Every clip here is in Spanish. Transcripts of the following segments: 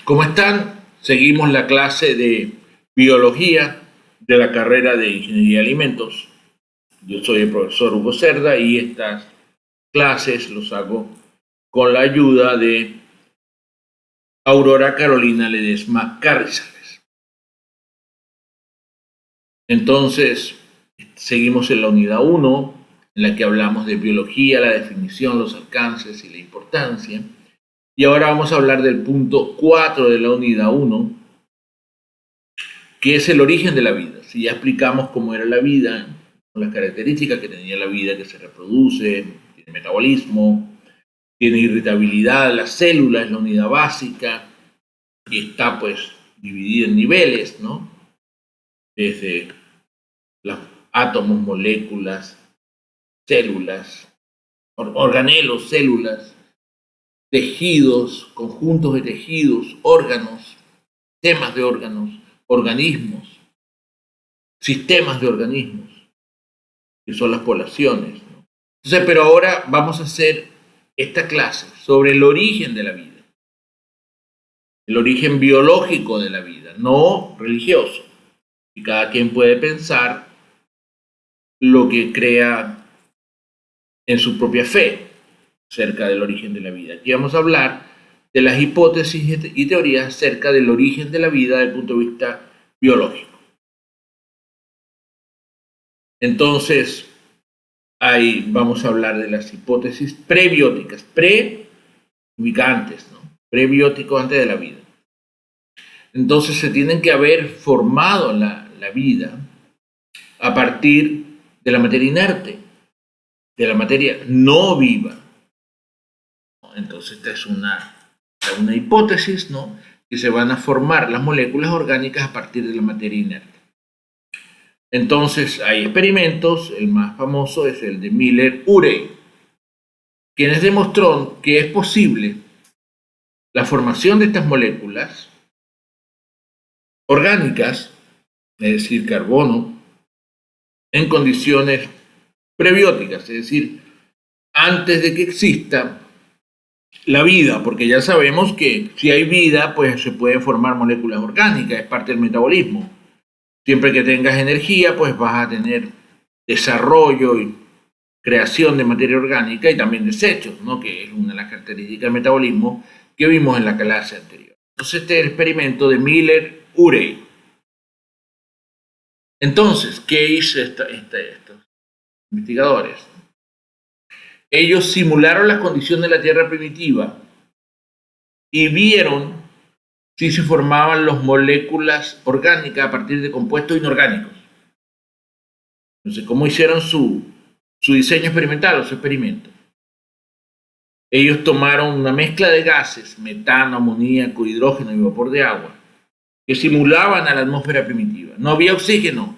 ¿Cómo están? Seguimos la clase de biología de la carrera de Ingeniería de Alimentos. Yo soy el profesor Hugo Cerda y estas clases los hago con la ayuda de Aurora Carolina Ledesma Carrizales. Entonces, seguimos en la unidad 1, en la que hablamos de biología, la definición, los alcances y la importancia. Y ahora vamos a hablar del punto 4 de la unidad 1, que es el origen de la vida. Si ya explicamos cómo era la vida, las características que tenía la vida, que se reproduce, tiene metabolismo, tiene irritabilidad, la célula es la unidad básica y está pues dividida en niveles, ¿no? Desde los átomos, moléculas, células, organelos, células, tejidos, conjuntos de tejidos, órganos, temas de órganos, organismos, sistemas de organismos, que son las poblaciones, ¿no? Entonces, pero ahora vamos a hacer esta clase sobre el origen de la vida, el origen biológico de la vida, no religioso. Y cada quien puede pensar lo que crea en su propia fe acerca del origen de la vida. Aquí vamos a hablar de las hipótesis y teorías acerca del origen de la vida desde el punto de vista biológico. Entonces, ahí vamos a hablar de las hipótesis prebióticas, ubicantes, ¿no? Prebiótico antes de la vida. Entonces se tienen que haber formado la vida a partir de la materia inerte, de la materia no viva. Entonces esta es una hipótesis, ¿no? Que se van a formar las moléculas orgánicas a partir de la materia inerte. Entonces hay experimentos, el más famoso es el de Miller-Urey, quien demostró que es posible la formación de estas moléculas orgánicas, es decir, carbono, en condiciones prebióticas, es decir, antes de que exista la vida, porque ya sabemos que si hay vida, pues se pueden formar moléculas orgánicas, es parte del metabolismo. Siempre que tengas energía, pues vas a tener desarrollo y creación de materia orgánica y también desechos, ¿no? Que es una de las características del metabolismo que vimos en la clase anterior. Entonces, este es el experimento de Miller-Urey. Entonces, ¿qué hizo estos investigadores? Ellos simularon las condiciones de la Tierra primitiva y vieron si se formaban las moléculas orgánicas a partir de compuestos inorgánicos. Entonces, ¿cómo hicieron su diseño experimental o su experimento? Ellos tomaron una mezcla de gases, metano, amoníaco, hidrógeno y vapor de agua, que simulaban a la atmósfera primitiva. No había oxígeno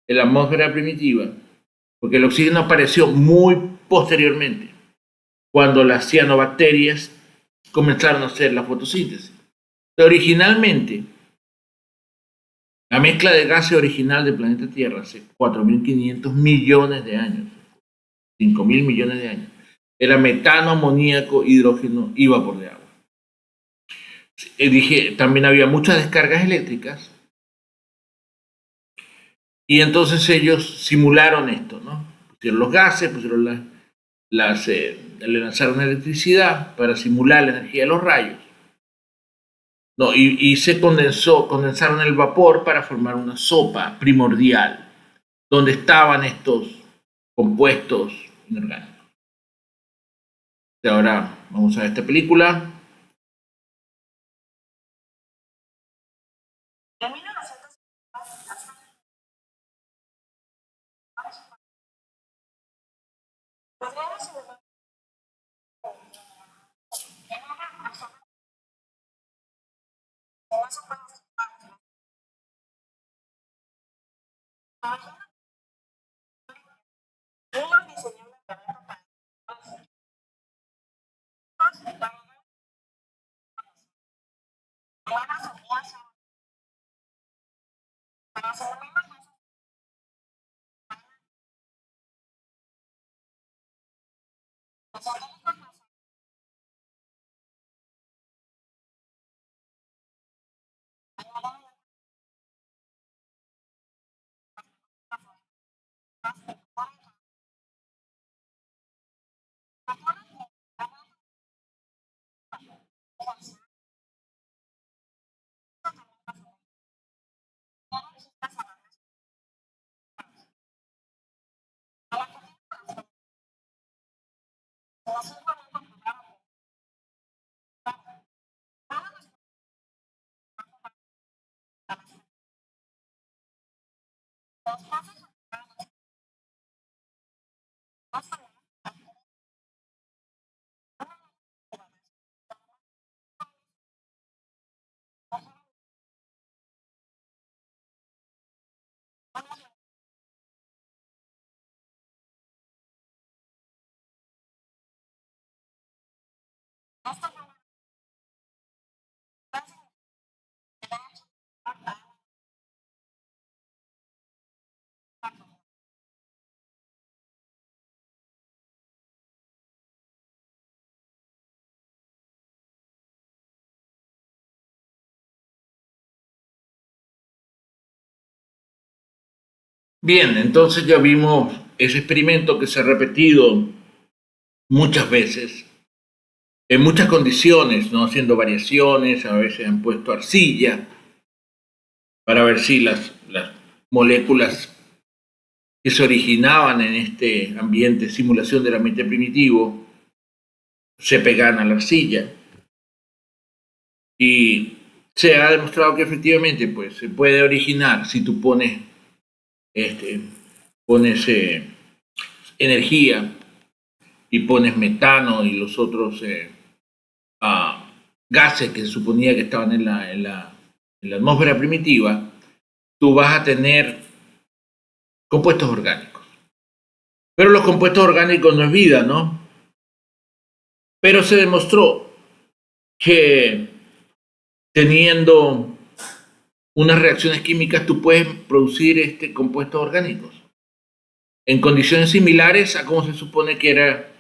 en la atmósfera primitiva, porque el oxígeno apareció muy posteriormente, cuando las cianobacterias comenzaron a hacer la fotosíntesis. Originalmente, la mezcla de gases original del planeta Tierra hace 4.500 millones de años, 5.000 millones de años, era metano, amoníaco, hidrógeno y vapor de agua. También había muchas descargas eléctricas y entonces ellos simularon esto, ¿no? Pusieron los gases, le lanzaron electricidad para simular la energía de los rayos. No, y se condensaron el vapor para formar una sopa primordial, donde estaban estos compuestos inorgánicos. Y ahora vamos a ver esta película. Bien, entonces ya vimos ese experimento que se ha repetido muchas veces, en muchas condiciones, ¿no? Haciendo variaciones, a veces han puesto arcilla para ver si las moléculas que se originaban en este ambiente, simulación del ambiente primitivo, se pegaban a la arcilla. Y se ha demostrado que efectivamente pues, se puede originar si tú pones, pones energía y pones metano y los otros gases que se suponía que estaban en la atmósfera primitiva, tú vas a tener compuestos orgánicos. Pero los compuestos orgánicos no es vida, ¿no? Pero se demostró que teniendo unas reacciones químicas tú puedes producir compuestos orgánicos en condiciones similares a como se supone que era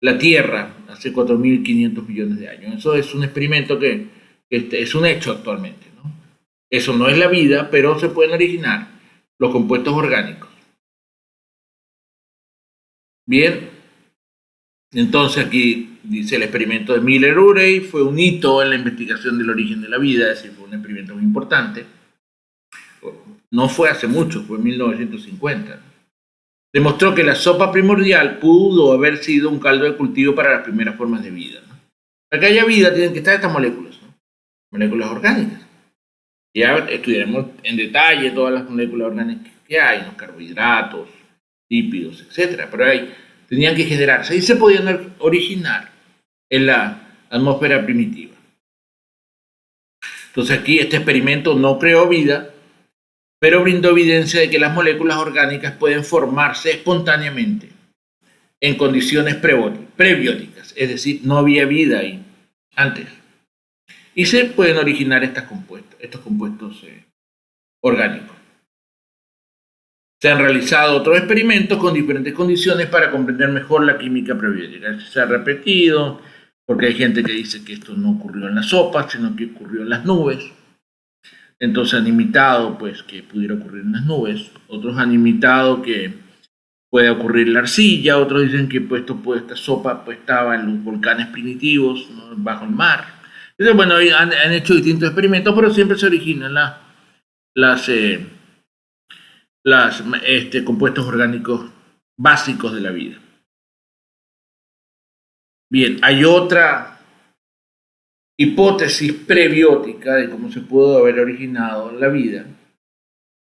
la Tierra hace 4.500 millones de años. Eso es un experimento que es un hecho actualmente, ¿no? Eso no es la vida, pero se pueden originar los compuestos orgánicos. Bien, entonces aquí dice el experimento de Miller-Urey fue un hito en la investigación del origen de la vida, es decir, fue un experimento muy importante. No fue hace mucho, fue en 1950. Demostró que la sopa primordial pudo haber sido un caldo de cultivo para las primeras formas de vida, ¿no? Para que haya vida tienen que estar estas moléculas, ¿no? Moléculas orgánicas. Ya estudiaremos en detalle todas las moléculas orgánicas que hay, los carbohidratos, lípidos, etc. Pero tenían que generarse y se podían originar en la atmósfera primitiva. Entonces aquí este experimento no creó vida, pero brindó evidencia de que las moléculas orgánicas pueden formarse espontáneamente en condiciones prebióticas, es decir, no había vida ahí antes. Y se pueden originar estos compuestos orgánicos. Se han realizado otros experimentos con diferentes condiciones para comprender mejor la química prebiótica. Se ha repetido, porque hay gente que dice que esto no ocurrió en la sopa, sino que ocurrió en las nubes. Entonces han imitado pues, que pudiera ocurrir en las nubes. Otros han imitado que puede ocurrir en la arcilla. Otros dicen que esta sopa pues, estaba en los volcanes primitivos, ¿no? Bajo el mar. Entonces, bueno, han hecho distintos experimentos, pero siempre se originan los compuestos orgánicos básicos de la vida. Bien, hay otra hipótesis prebiótica de cómo se pudo haber originado la vida,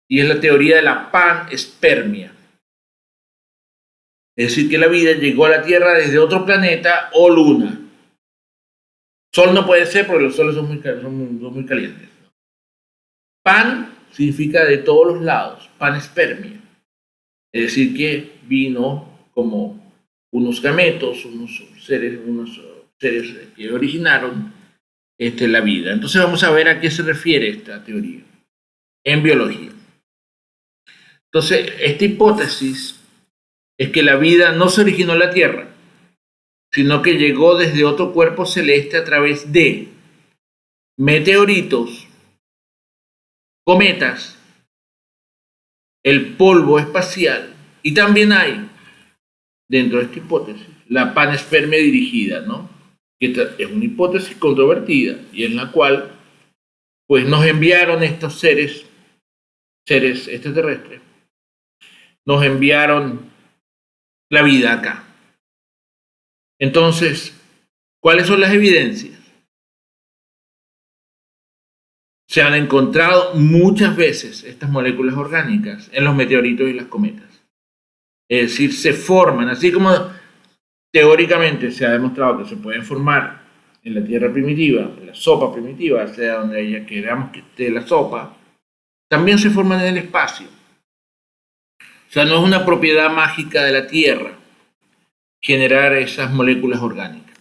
y es la teoría de la panspermia. Es decir, que la vida llegó a la Tierra desde otro planeta o luna. Sol no puede ser porque los soles son muy calientes. Pan significa de todos los lados, panspermia. Es decir, que vino como unos gametos, unos seres que originaron la vida. Entonces vamos a ver a qué se refiere esta teoría en biología. Entonces, esta hipótesis es que la vida no se originó en la Tierra, sino que llegó desde otro cuerpo celeste a través de meteoritos, cometas, el polvo espacial, y también hay, dentro de esta hipótesis, la panspermia dirigida, ¿no? Esta es una hipótesis controvertida y en la cual pues nos enviaron estos seres seres extraterrestres, nos enviaron la vida acá. Entonces, ¿cuáles son las evidencias? Se han encontrado muchas veces estas moléculas orgánicas en los meteoritos y las cometas. Es decir, se forman, así como teóricamente se ha demostrado que se pueden formar en la Tierra primitiva, en la sopa primitiva, sea donde ella queramos que esté la sopa, también se forman en el espacio. O sea, no es una propiedad mágica de la Tierra generar esas moléculas orgánicas.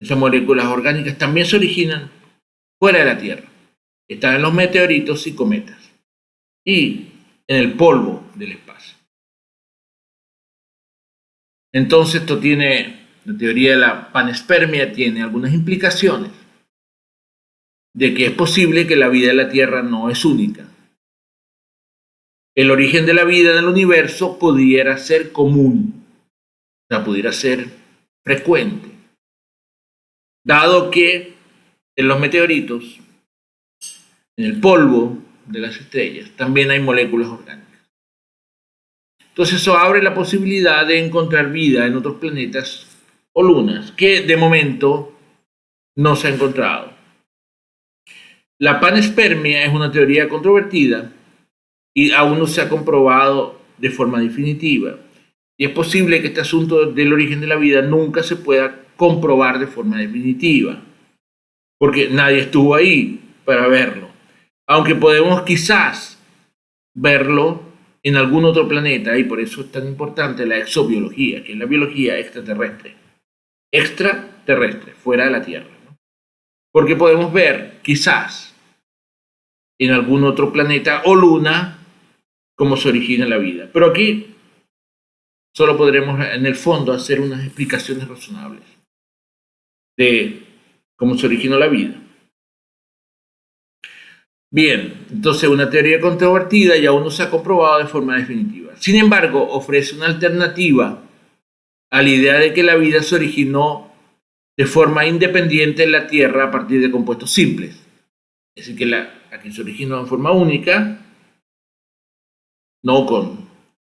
Esas moléculas orgánicas también se originan fuera de la Tierra. Están en los meteoritos y cometas y en el polvo del espacio. Entonces esto tiene, la teoría de la panespermia tiene algunas implicaciones de que es posible que la vida en la Tierra no es única. El origen de la vida en el universo pudiera ser común, o sea, pudiera ser frecuente, dado que en los meteoritos, en el polvo de las estrellas, también hay moléculas orgánicas. Entonces eso abre la posibilidad de encontrar vida en otros planetas o lunas, que de momento no se ha encontrado. La panespermia es una teoría controvertida y aún no se ha comprobado de forma definitiva. Y es posible que este asunto del origen de la vida nunca se pueda comprobar de forma definitiva, porque nadie estuvo ahí para verlo. Aunque podemos quizás verlo en algún otro planeta, y por eso es tan importante la exobiología, que es la biología extraterrestre. Extraterrestre, fuera de la Tierra, ¿no? Porque podemos ver, quizás, en algún otro planeta o luna, cómo se origina la vida. Pero aquí solo podremos, en el fondo, hacer unas explicaciones razonables de cómo se originó la vida. Bien, entonces una teoría controvertida y aún no se ha comprobado de forma definitiva. Sin embargo, ofrece una alternativa a la idea de que la vida se originó de forma independiente en la Tierra a partir de compuestos simples. Es decir, que aquí se originó en forma única, no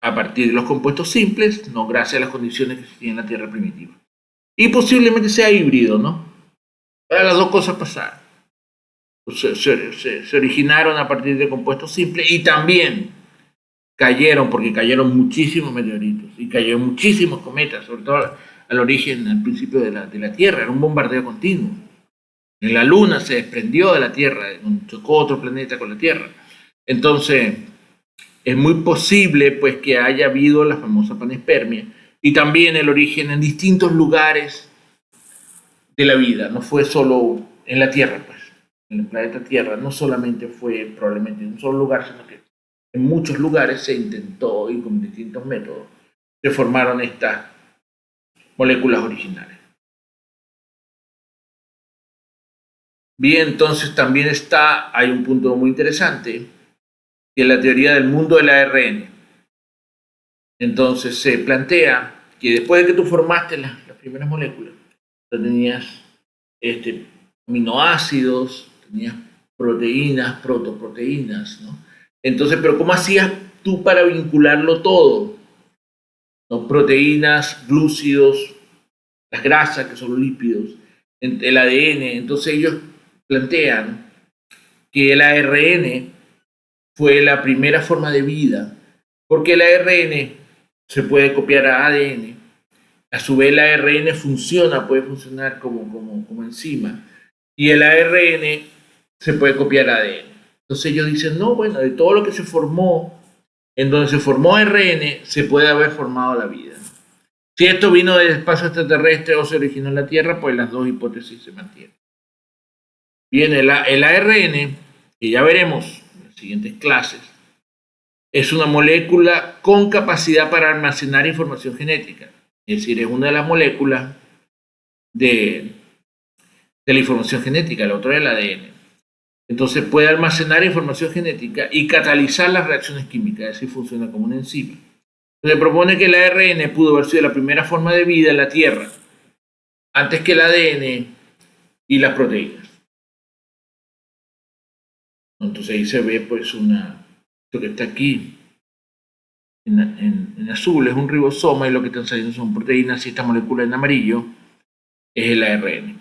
a partir de los compuestos simples, no gracias a las condiciones que existían en la Tierra primitiva. Y posiblemente sea híbrido, ¿no? Para las dos cosas pasar. Se originaron a partir de compuestos simples y también cayeron, porque cayeron muchísimos meteoritos y cayeron muchísimos cometas, sobre todo al origen, al principio de la Tierra, era un bombardeo continuo. En la Luna se desprendió de la Tierra, chocó otro planeta con la Tierra. Entonces, es muy posible pues que haya habido la famosa panespermia y también el origen en distintos lugares de la vida, no fue solo en la Tierra, pues, en el planeta Tierra, no solamente fue probablemente en un solo lugar, sino que en muchos lugares se intentó y con distintos métodos se formaron estas moléculas originales. Bien, entonces también hay un punto muy interesante, que es la teoría del mundo del ARN. Entonces se plantea que después de que tú formaste las primeras moléculas, tú tenías aminoácidos, tenías proteínas, protoproteínas, ¿no? Entonces, pero ¿cómo hacías tú para vincularlo todo? ¿No? Proteínas, glúcidos, las grasas, que son lípidos, el ADN. Entonces ellos plantean que el ARN fue la primera forma de vida, porque el ARN se puede copiar a ADN. A su vez el ARN puede funcionar como enzima. Y el ARN se puede copiar a ADN. Entonces ellos dicen, no, bueno, de todo lo que se formó, en donde se formó ARN, se puede haber formado la vida. Si esto vino del espacio extraterrestre o se originó en la Tierra, pues las dos hipótesis se mantienen. Bien, el ARN, que ya veremos en las siguientes clases, es una molécula con capacidad para almacenar información genética. Es decir, es una de las moléculas de la información genética, la otra es el ADN. Entonces puede almacenar información genética y catalizar las reacciones químicas, así funciona como una enzima. Se propone que el ARN pudo haber sido la primera forma de vida en la Tierra, antes que el ADN y las proteínas. Entonces ahí se ve pues una Esto que está aquí en azul es un ribosoma y lo que están saliendo son proteínas y esta molécula en amarillo es el ARN.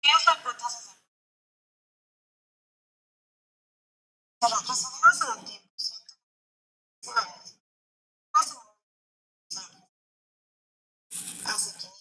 ¿Qué es la proteína? Pero los células en el tiempo sienten así que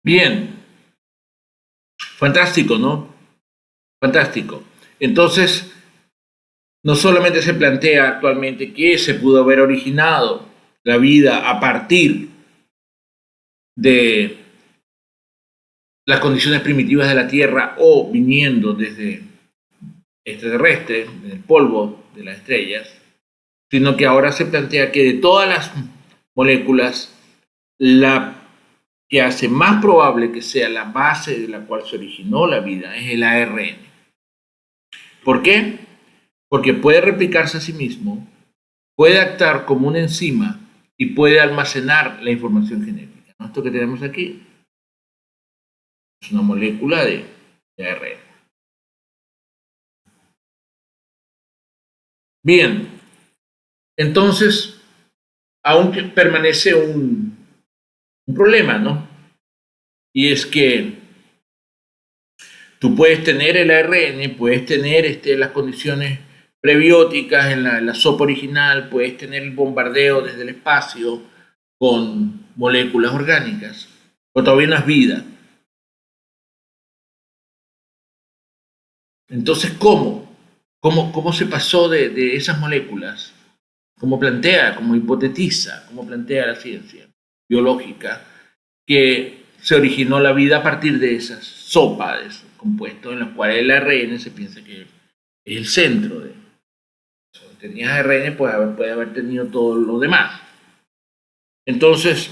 Bien, fantástico, ¿no? Fantástico. Entonces, no solamente se plantea actualmente que se pudo haber originado la vida a partir de las condiciones primitivas de la Tierra o viniendo desde extraterrestre, del polvo de las estrellas, sino que ahora se plantea que de todas las moléculas, la que hace más probable que sea la base de la cual se originó la vida es el ARN. ¿Por qué? Porque puede replicarse a sí mismo, puede actuar como una enzima y puede almacenar la información genética. ¿No? Esto que tenemos aquí es una molécula de ARN. Bien, entonces aún permanece un problema, ¿no? Y es que tú puedes tener el ARN, puedes tener las condiciones prebióticas en la sopa original, puedes tener el bombardeo desde el espacio con moléculas orgánicas, pero todavía no es vida. Entonces, ¿cómo? ¿Cómo se pasó de esas moléculas? ¿Cómo plantea, cómo hipotetiza, cómo plantea la ciencia biológica que se originó la vida a partir de esas sopas, de esos compuestos en los cuales el ARN se piensa que es el centro de. Si tenías ARN, pues puede haber tenido todo lo demás. Entonces,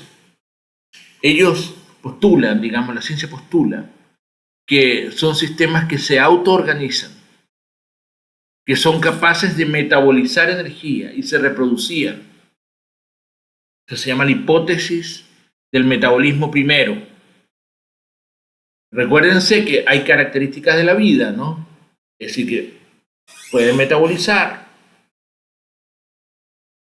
ellos postulan, digamos, la ciencia postula que son sistemas que se autoorganizan, que son capaces de metabolizar energía y se reproducían. Esto se llama la hipótesis del metabolismo primero. Recuérdense que hay características de la vida, ¿no? Es decir, que pueden metabolizan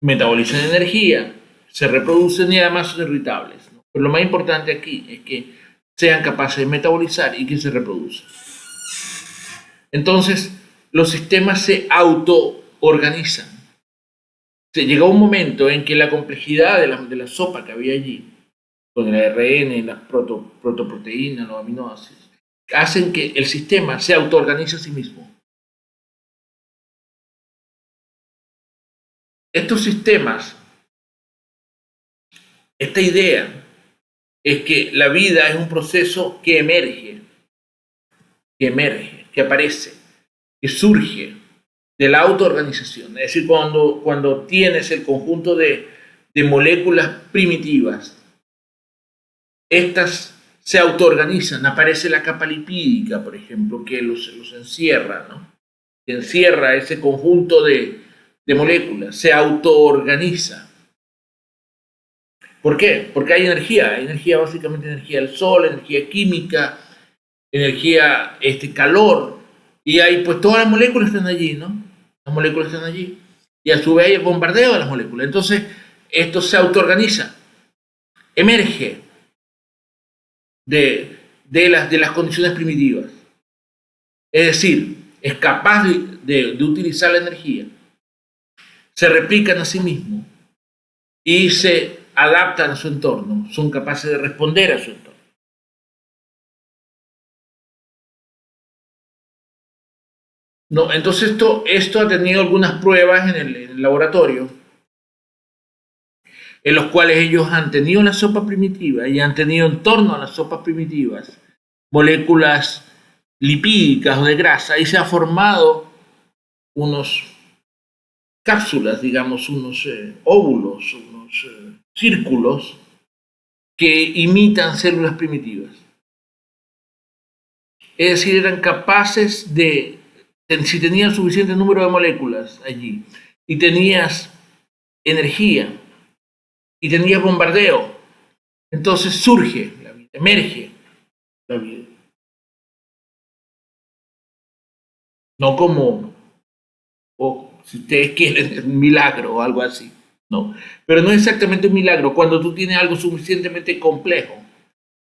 energía, se reproducen y además son irritables, ¿no? Pero lo más importante aquí es que sean capaces de metabolizar y que se reproduzcan. Entonces, los sistemas se autoorganizan. Se llegó un momento en que la complejidad de la sopa que había allí, con el ARN, las protoproteínas, los aminoácidos, hacen que el sistema se autoorganice a sí mismo. Estos sistemas, esta idea es que la vida es un proceso que emerge, que aparece, que surge de la autoorganización. Es decir, cuando tienes el conjunto de de moléculas primitivas. Estas se autoorganizan, aparece la capa lipídica, por ejemplo, que los encierra, ¿no? Que encierra ese conjunto de moléculas, se autoorganiza. ¿Por qué? Porque hay energía básicamente energía del sol, energía química, energía, calor, y hay, pues todas las moléculas están allí, ¿no? Las moléculas están allí. Y a su vez hay el bombardeo de las moléculas. Entonces, esto se autoorganiza, emerge de las condiciones primitivas. Es decir, es capaz de utilizar la energía, se replican a sí mismos y se adaptan a su entorno, son capaces de responder a su entorno. No, entonces esto ha tenido algunas pruebas en el laboratorio, en los cuales ellos han tenido la sopa primitiva y han tenido en torno a las sopas primitivas moléculas lipídicas o de grasa, y se ha formado unos cápsulas, digamos, unos óvulos, unos círculos que imitan células primitivas. Es decir, eran capaces de, si tenían suficiente número de moléculas allí, y tenías energía, y tenías bombardeo, entonces surge la vida, emerge la vida. No como, o si ustedes quieren, un milagro o algo así. No, pero no es exactamente un milagro. Cuando tú tienes algo suficientemente complejo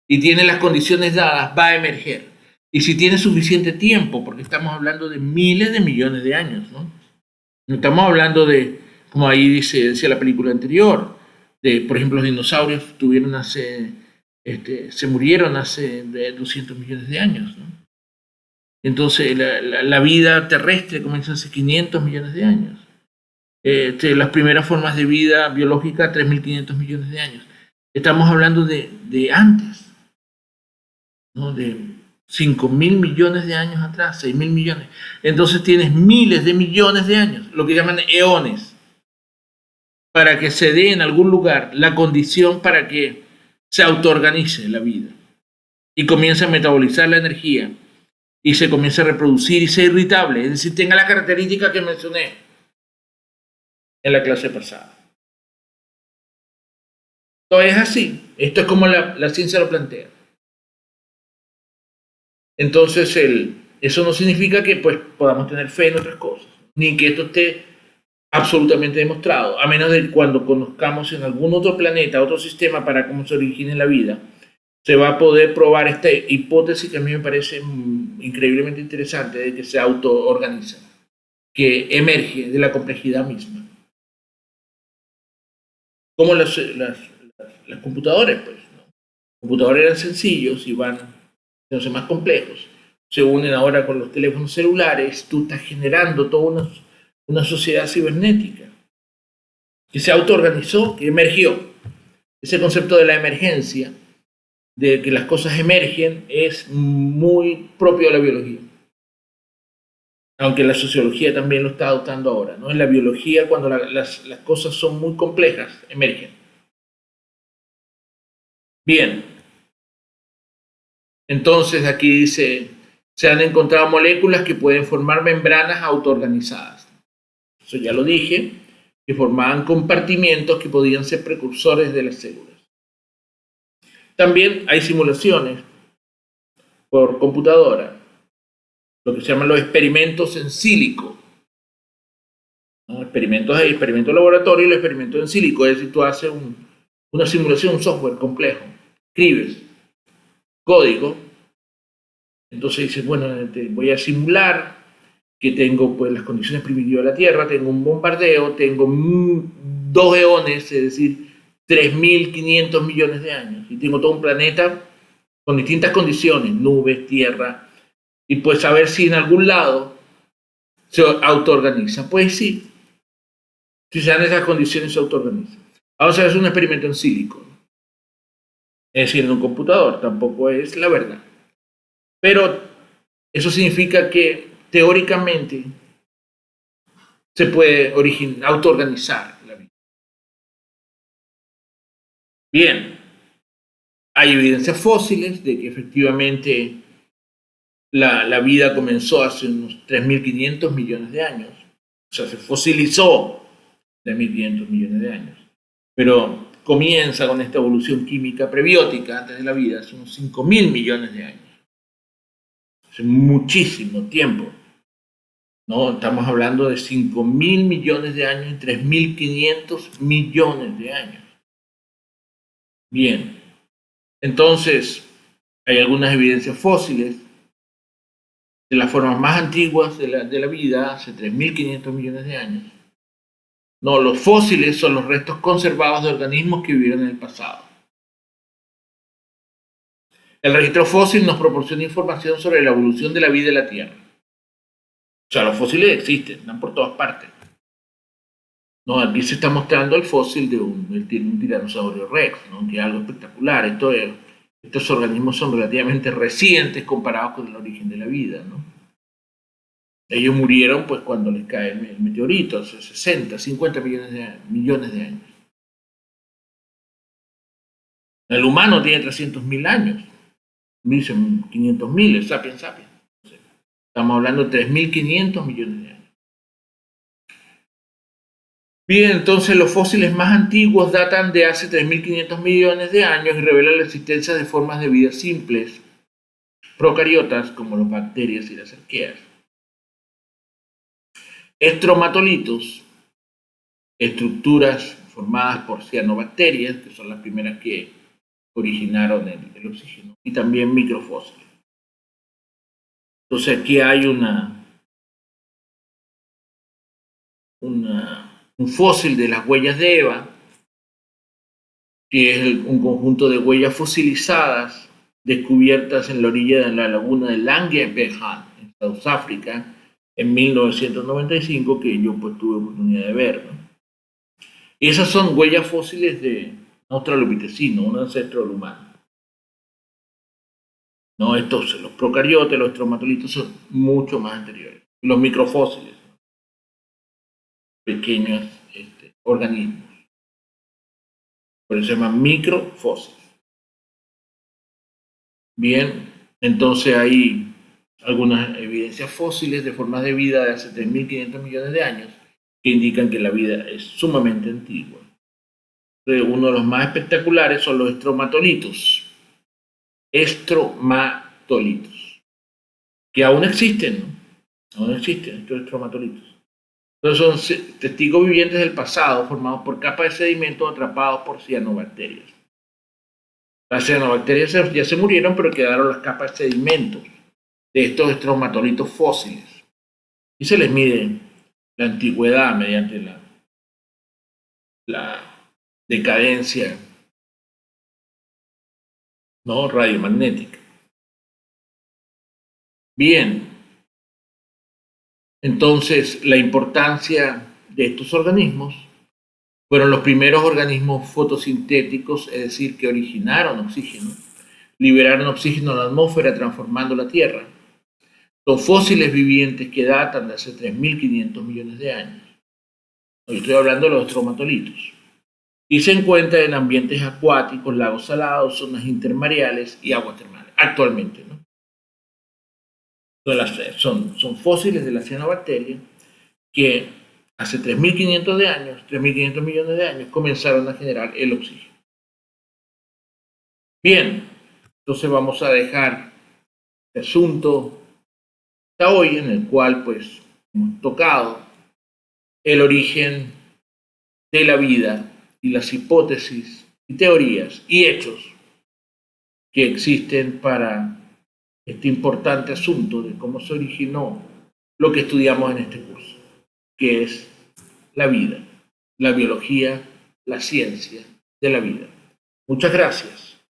y tienes las condiciones dadas, va a emerger. Y si tienes suficiente tiempo, porque estamos hablando de miles de millones de años, ¿no? No estamos hablando de, como ahí decía la película anterior, de, por ejemplo, los dinosaurios se murieron hace 200 millones de años, ¿no? Entonces la vida terrestre comenzó hace 500 millones de años. Las primeras formas de vida biológica, 3.500 millones de años. Estamos hablando de antes, ¿no? De 5.000 millones de años atrás, 6.000 millones. Entonces tienes miles de millones de años, lo que llaman eones, para que se dé en algún lugar la condición para que se autoorganice la vida y comience a metabolizar la energía y se comience a reproducir y sea irritable, es decir, tenga la característica que mencioné en la clase pasada. Entonces es así, esto es como la ciencia lo plantea. Entonces eso no significa que pues podamos tener fe en otras cosas, ni que esto esté absolutamente demostrado, a menos de cuando conozcamos en algún otro planeta, otro sistema para cómo se origina la vida, se va a poder probar esta hipótesis que a mí me parece increíblemente interesante, de que se autoorganiza, que emerge de la complejidad misma. Como las computadoras, pues, ¿no? Los computadores eran sencillos y van haciéndose más complejos. Se unen ahora con los teléfonos celulares, tú estás generando toda una sociedad cibernética que se autoorganizó, que emergió. Ese concepto de la emergencia, de que las cosas emergen, es muy propio de la biología. Aunque la sociología también lo está adoptando ahora, ¿no? En la biología, cuando las cosas son muy complejas, emergen. Bien. Entonces aquí dice, se han encontrado moléculas que pueden formar membranas autoorganizadas. Eso ya lo dije, que formaban compartimientos que podían ser precursores de las células. También hay simulaciones por computadora, lo que se llaman los experimentos en sílico. ¿No? Experimentos de laboratorio y los experimentos en sílico, es decir, tú haces una simulación, un software complejo, escribes código, entonces dices, bueno, voy a simular que tengo pues las condiciones primitivas de la Tierra, tengo un bombardeo, tengo 2 eones, es decir, 3.500 millones de años, y tengo todo un planeta con distintas condiciones, nubes, tierra, y pues a ver si en algún lado se autoorganiza. Pues sí, si se dan esas condiciones se autoorganiza. Vamos a hacer un experimento en sílico, es decir, en un computador, tampoco es la verdad. Pero eso significa que teóricamente se puede autoorganizar la vida. Bien, hay evidencias fósiles de que efectivamente la vida comenzó hace unos 3.500 millones de años. O sea, se fosilizó 3.500 millones de años. Pero comienza con esta evolución química prebiótica antes de la vida, hace unos 5.000 millones de años. Hace muchísimo tiempo. ¿No? Estamos hablando de 5.000 millones de años y 3.500 millones de años. Bien, entonces hay algunas evidencias fósiles de las formas más antiguas de la vida, hace 3.500 millones de años. No, los fósiles son los restos conservados de organismos que vivieron en el pasado. El registro fósil nos proporciona información sobre la evolución de la vida en la Tierra. O sea, los fósiles existen, están por todas partes. No, aquí se está mostrando el fósil de un tiranosaurio rex, ¿no? Que es algo espectacular. Estos organismos son relativamente recientes comparados con el origen de la vida, ¿no? Ellos murieron pues cuando les cae el meteorito, hace 60, 50 millones de años. El humano tiene 300.000 años, dicen 500.000, el sapiens sapiens. Estamos hablando de 3.500 millones de años. Bien, entonces los fósiles más antiguos datan de hace 3.500 millones de años y revelan la existencia de formas de vida simples, procariotas, como las bacterias y las arqueas. Estromatolitos, estructuras formadas por cianobacterias, que son las primeras que originaron el oxígeno, y también microfósiles. Entonces aquí hay un fósil de las huellas de Eva, que es un conjunto de huellas fosilizadas descubiertas en la orilla de la laguna de Langebehan, en Sudáfrica, en 1995, que yo pues tuve oportunidad de ver, ¿no? Y esas son huellas fósiles de Australopithecino, un ancestro del humano. No, los procariotas, los estromatolitos son mucho más anteriores. Los microfósiles, pequeños organismos. Por eso se llaman microfósiles. Bien, entonces hay algunas evidencias fósiles de formas de vida de hace 3.500 millones de años que indican que la vida es sumamente antigua. Uno de los más espectaculares son los estromatolitos. Estromatolitos. Que aún existen, ¿no? Aún existen estos estromatolitos. Entonces son testigos vivientes del pasado formados por capas de sedimento atrapados por cianobacterias. Las cianobacterias ya se murieron, pero quedaron las capas de sedimentos de estos estromatolitos fósiles. Y se les mide la antigüedad mediante la decadencia, ¿no? Radiomagnética. Bien, entonces la importancia de estos organismos fueron los primeros organismos fotosintéticos, es decir, que originaron oxígeno, liberaron oxígeno a la atmósfera transformando la Tierra. Son fósiles vivientes que datan de hace 3.500 millones de años. Hoy estoy hablando de los estromatolitos. Y se encuentran en ambientes acuáticos, lagos salados, zonas intermareales y aguas termales, actualmente, ¿no? Son fósiles de la cianobacteria que hace 3.500 millones de años, comenzaron a generar el oxígeno. Bien, entonces vamos a dejar este asunto hasta hoy, en el cual pues hemos tocado el origen de la vida y las hipótesis y teorías y hechos que existen para este importante asunto de cómo se originó lo que estudiamos en este curso, que es la vida, la biología, la ciencia de la vida. Muchas gracias.